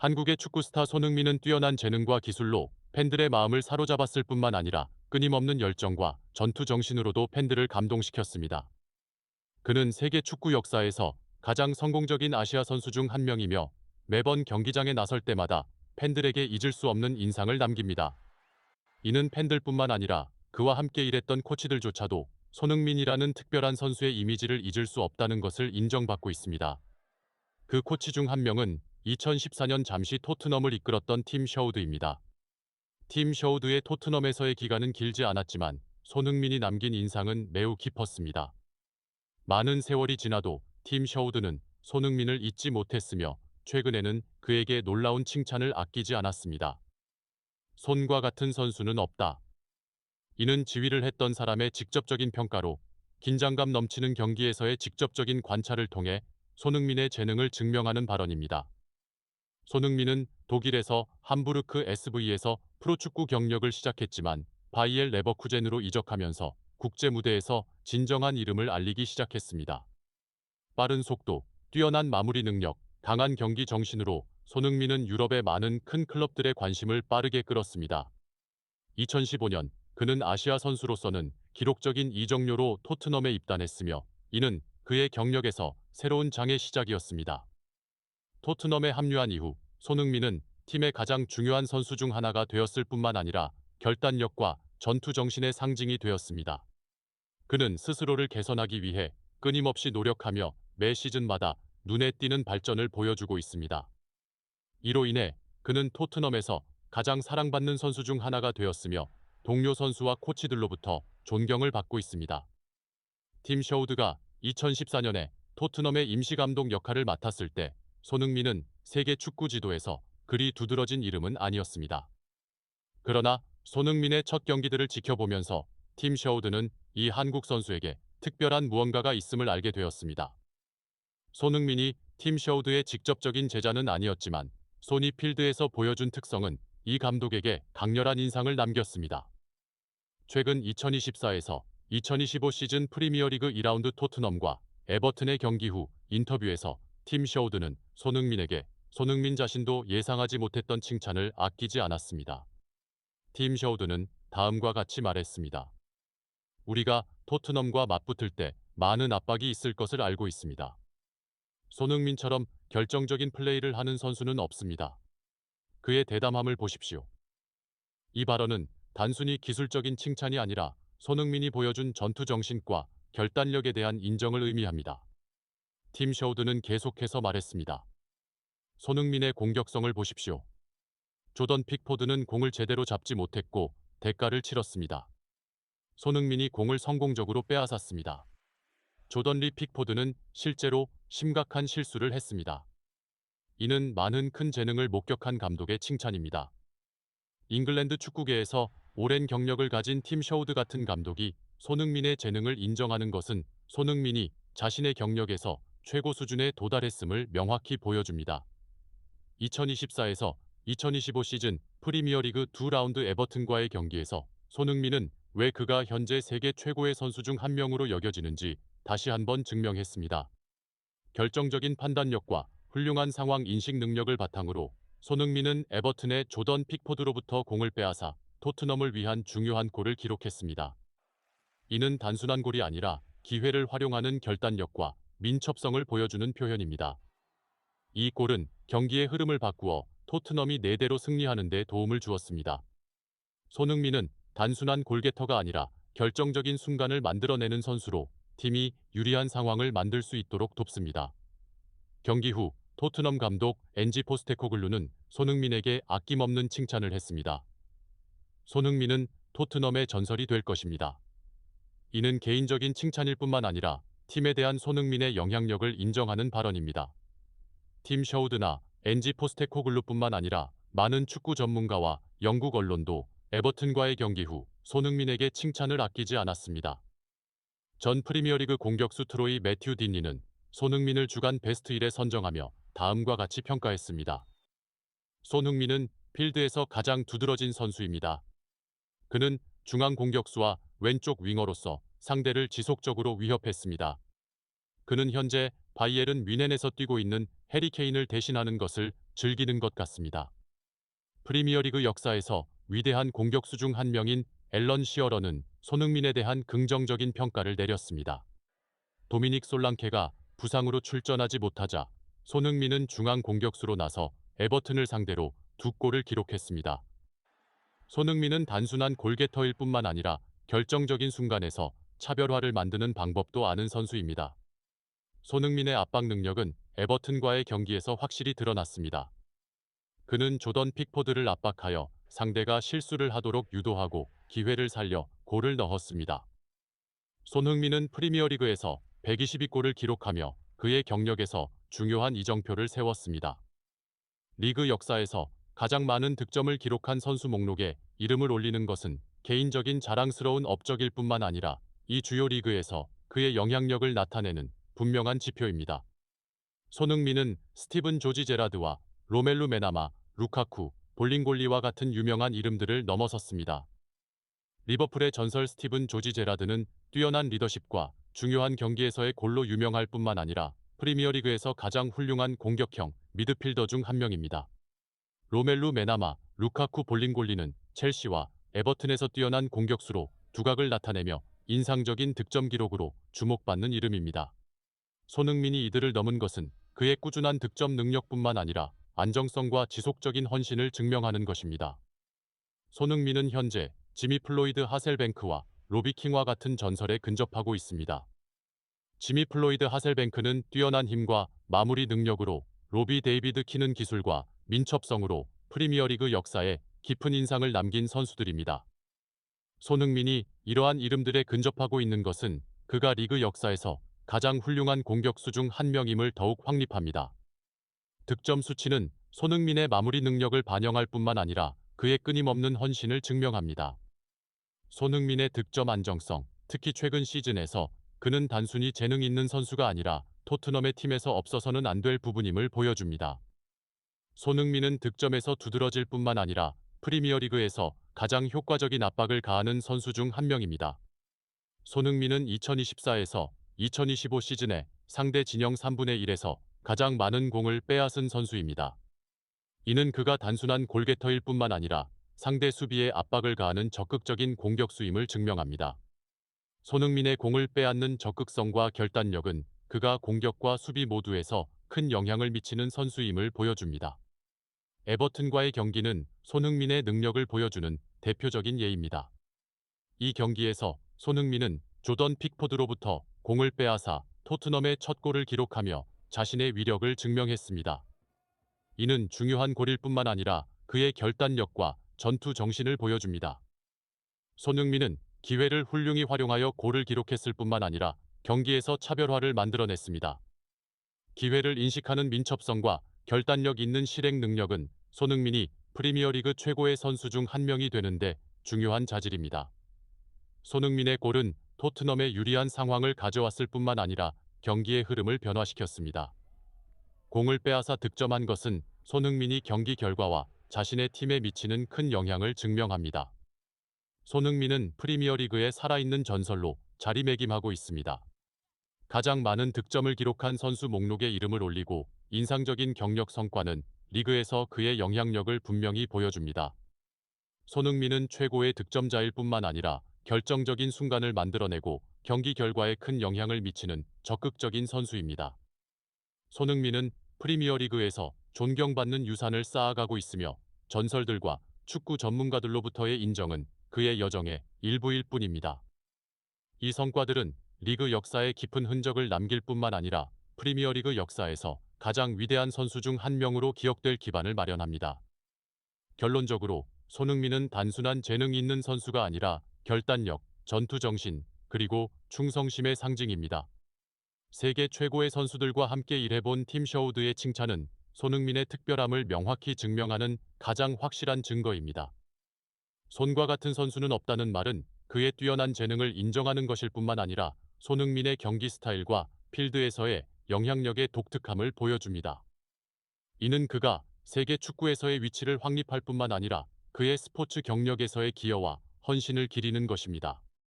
한국의 축구 스타 손흥민은 뛰어난 재능과 기술로 팬들의 마음을 사로잡았을 뿐만 아니라 끊임없는 열정과 전투 정신으로도 팬들을 감동시켰습니다. 그는 세계 축구 역사에서 가장 성공적인 아시아 선수 중 한 명이며 매번 경기장에 나설 때마다 팬들에게 잊을 수 없는 인상을 남깁니다. 이는 팬들뿐만 아니라 그와 함께 일했던 코치들조차도 손흥민이라는 특별한 선수의 이미지를 잊을 수 없다는 것을 인정받고 있습니다. 그 코치 중 한 명은 2014년 잠시 토트넘을 이끌었던 팀 셔우드입니다. 팀 셔우드의 토트넘에서의 기간은 길지 않았지만 손흥민이 남긴 인상은 매우 깊었습니다. 많은 세월이 지나도 팀 셔우드는 손흥민을 잊지 못했으며 최근에는 그에게 놀라운 칭찬을 아끼지 않았습니다. 손과 같은 선수는 없다. 이는 지휘를 했던 사람의 직접적인 평가로 긴장감 넘치는 경기에서의 직접적인 관찰을 통해 손흥민의 재능을 증명하는 발언입니다. 손흥민은 독일에서 함부르크 SV에서 프로축구 경력을 시작했지만 바이엘 레버쿠젠으로 이적하면서 국제 무대에서 진정한 이름을 알리기 시작했습니다. 빠른 속도, 뛰어난 마무리 능력, 강한 경기 정신으로 손흥민은 유럽의 많은 큰 클럽들의 관심을 빠르게 끌었습니다. 2015년 그는 아시아 선수로서는 기록적인 이적료로 토트넘에 입단했으며 이는 그의 경력에서 새로운 장의 시작이었습니다. 토트넘에 합류한 이후 손흥민은 팀의 가장 중요한 선수 중 하나가 되었을 뿐만 아니라 결단력과 전투 정신의 상징이 되었습니다. 그는 스스로를 개선하기 위해 끊임없이 노력하며 매 시즌마다 눈에 띄는 발전을 보여주고 있습니다. 이로 인해 그는 토트넘에서 가장 사랑받는 선수 중 하나가 되었으며 동료 선수와 코치들로부터 존경을 받고 있습니다. 팀 셔우드가 2014년에 토트넘의 임시감독 역할을 맡았을 때 손흥민은 세계 축구 지도에서 그리 두드러진 이름은 아니었습니다. 그러나 손흥민의 첫 경기들을 지켜보면서 팀 셔우드는 이 한국 선수에게 특별한 무언가가 있음을 알게 되었습니다. 손흥민이 팀 셔우드의 직접적인 제자는 아니었지만 소니 필드에서 보여준 특성은 이 감독에게 강렬한 인상을 남겼습니다. 최근 2024에서 2025 시즌 프리미어리그 2라운드 토트넘과 에버튼의 경기 후 인터뷰에서 팀 셔우드는 손흥민에게 손흥민 자신도 예상하지 못했던 칭찬을 아끼지 않았습니다. 팀 셔우드는 다음과 같이 말했습니다. 우리가 토트넘과 맞붙을 때 많은 압박이 있을 것을 알고 있습니다. 손흥민처럼 결정적인 플레이를 하는 선수는 없습니다. 그의 대담함을 보십시오. 이 발언은 단순히 기술적인 칭찬이 아니라 손흥민이 보여준 전투 정신과 결단력에 대한 인정을 의미합니다. 팀 셔우드는 계속해서 말했습니다. 손흥민의 공격성을 보십시오. 조던 픽포드는 공을 제대로 잡지 못했고 대가를 치렀습니다. 손흥민이 공을 성공적으로 빼앗았습니다. 조던 리 픽포드는 실제로 심각한 실수를 했습니다. 이는 많은 큰 재능을 목격한 감독의 칭찬입니다. 잉글랜드 축구계에서 오랜 경력을 가진 팀 셔우드 같은 감독이 손흥민의 재능을 인정하는 것은 손흥민이 자신의 경력에서 최고 수준에 도달했음을 명확히 보여줍니다. 2024에서 2025 시즌 프리미어리그 2라운드 에버튼과의 경기에서 손흥민은 왜 그가 현재 세계 최고의 선수 중 한 명으로 여겨지는지 다시 한번 증명했습니다. 결정적인 판단력과 훌륭한 상황 인식 능력을 바탕으로 손흥민은 에버튼의 조던 픽포드로부터 공을 빼앗아 토트넘을 위한 중요한 골을 기록했습니다. 이는 단순한 골이 아니라 기회를 활용하는 결단력과 민첩성을 보여주는 표현입니다. 이 골은 경기의 흐름을 바꾸어 토트넘이 4대로 승리하는 데 도움을 주었습니다. 손흥민은 단순한 골게터가 아니라 결정적인 순간을 만들어내는 선수로 팀이 유리한 상황을 만들 수 있도록 돕습니다. 경기 후 토트넘 감독 엔지 포스테코글루는 손흥민에게 아낌없는 칭찬을 했습니다. 손흥민은 토트넘의 전설이 될 것입니다. 이는 개인적인 칭찬일 뿐만 아니라 팀에 대한 손흥민의 영향력을 인정하는 발언입니다. 팀 셔우드나 엔지 포스테코글루뿐만 아니라 많은 축구 전문가와 영국 언론도 에버튼과의 경기 후 손흥민에게 칭찬을 아끼지 않았습니다. 전 프리미어리그 공격수 트로이 매튜 딘니는 손흥민을 주간 베스트 1에 선정하며 다음과 같이 평가했습니다. 손흥민은 필드에서 가장 두드러진 선수입니다. 그는 중앙 공격수와 왼쪽 윙어로서 상대를 지속적으로 위협했습니다. 그는 현재 바이에른 뮌헨에서 뛰고 있는 해리 케인을 대신하는 것을 즐기는 것 같습니다. 프리미어리그 역사에서 위대한 공격수 중 한 명인 앨런 시어러는 손흥민에 대한 긍정적인 평가를 내렸습니다. 도미닉 솔랑케가 부상으로 출전하지 못하자 손흥민은 중앙 공격수로 나서 에버튼을 상대로 2골을 기록했습니다. 손흥민은 단순한 골게터일 뿐만 아니라 결정적인 순간에서 차별화를 만드는 방법도 아는 선수입니다. 손흥민의 압박 능력은 에버튼과의 경기에서 확실히 드러났습니다. 그는 조던 픽포드를 압박하여 상대가 실수를 하도록 유도하고 기회를 살려 골을 넣었습니다. 손흥민은 프리미어리그에서 122골을 기록하며 그의 경력에서 중요한 이정표를 세웠습니다. 리그 역사에서 가장 많은 득점을 기록한 선수 목록에 이름을 올리는 것은 개인적인 자랑스러운 업적일 뿐만 아니라 이 주요 리그에서 그의 영향력을 나타내는 분명한 지표입니다. 손흥민은 스티븐 조지 제라드와 로멜루 메나마, 루카쿠, 볼링골리와 같은 유명한 이름들을 넘어섰습니다. 리버풀의 전설 스티븐 조지 제라드는 뛰어난 리더십과 중요한 경기에서의 골로 유명할 뿐만 아니라 프리미어리그에서 가장 훌륭한 공격형 미드필더 중 한 명입니다. 로멜루 메나마, 루카쿠 볼링골리는 첼시와 에버튼에서 뛰어난 공격수로 두각을 나타내며 인상적인 득점 기록으로 주목받는 이름입니다. 손흥민이 이들을 넘은 것은 그의 꾸준한 득점 능력뿐만 아니라 안정성과 지속적인 헌신을 증명하는 것입니다. 손흥민은 현재 지미 플로이드 하셀뱅크와 로비 킹과 같은 전설에 근접하고 있습니다. 지미 플로이드 하셀뱅크는 뛰어난 힘과 마무리 능력으로, 로비 데이비드 킹은 기술과 민첩성으로 프리미어리그 역사에 깊은 인상을 남긴 선수들입니다. 손흥민이 이러한 이름들에 근접하고 있는 것은 그가 리그 역사에서 가장 훌륭한 공격수 중 한 명임을 더욱 확립합니다. 득점 수치는 손흥민의 마무리 능력을 반영할 뿐만 아니라 그의 끊임없는 헌신을 증명합니다. 손흥민의 득점 안정성, 특히 최근 시즌에서 그는 단순히 재능 있는 선수가 아니라 토트넘의 팀에서 없어서는 안 될 부분임을 보여줍니다. 손흥민은 득점에서 두드러질 뿐만 아니라 프리미어리그에서 가장 효과적인 압박을 가하는 선수 중 한 명입니다. 손흥민은 2024에서 2025 시즌에 상대 진영 3분의 1에서 가장 많은 공을 빼앗은 선수입니다. 이는 그가 단순한 골게터일 뿐만 아니라 상대 수비에 압박을 가하는 적극적인 공격수임을 증명합니다. 손흥민의 공을 빼앗는 적극성과 결단력은 그가 공격과 수비 모두에서 큰 영향을 미치는 선수임을 보여줍니다. 에버튼과의 경기는 손흥민의 능력을 보여주는 대표적인 예입니다. 이 경기에서 손흥민은 조던 픽포드로부터 공을 빼앗아 토트넘의 첫 골을 기록하며 자신의 위력을 증명했습니다. 이는 중요한 골일 뿐만 아니라 그의 결단력과 전투 정신을 보여줍니다. 손흥민은 기회를 훌륭히 활용하여 골을 기록했을 뿐만 아니라 경기에서 차별화를 만들어냈습니다. 기회를 인식하는 민첩성과 결단력 있는 실행 능력은 손흥민이 프리미어리그 최고의 선수 중 한 명이 되는데 중요한 자질입니다. 손흥민의 골은 토트넘에 유리한 상황을 가져왔을 뿐만 아니라 경기의 흐름을 변화시켰습니다. 공을 빼앗아 득점한 것은 손흥민이 경기 결과와 자신의 팀에 미치는 큰 영향을 증명합니다. 손흥민은 프리미어리그의 살아있는 전설로 자리매김하고 있습니다. 가장 많은 득점을 기록한 선수 목록에 이름을 올리고 인상적인 경력 성과는 리그에서 그의 영향력을 분명히 보여줍니다. 손흥민은 최고의 득점자일 뿐만 아니라 결정적인 순간을 만들어내고 경기 결과에 큰 영향을 미치는 적극적인 선수입니다. 손흥민은 프리미어리그에서 존경받는 유산을 쌓아가고 있으며 전설들과 축구 전문가들로부터의 인정은 그의 여정의 일부일 뿐입니다. 이 성과들은 리그 역사에 깊은 흔적을 남길 뿐만 아니라 프리미어리그 역사에서 가장 위대한 선수 중 한 명으로 기억될 기반을 마련합니다. 결론적으로 손흥민은 단순한 재능 있는 선수가 아니라 결단력, 전투 정신, 그리고 충성심의 상징입니다. 세계 최고의 선수들과 함께 일해본 팀 셔우드의 칭찬은 손흥민의 특별함을 명확히 증명하는 가장 확실한 증거입니다. 손과 같은 선수는 없다는 말은 그의 뛰어난 재능을 인정하는 것일 뿐만 아니라 손흥민의 경기 스타일과 필드에서의 영향력의 독특함을 보여줍니다. 이는 그가 세계 축구에서의 위치를 확립할 뿐만 아니라 그의 스포츠 경력에서의 기여와 헌신을 기리는 것입니다.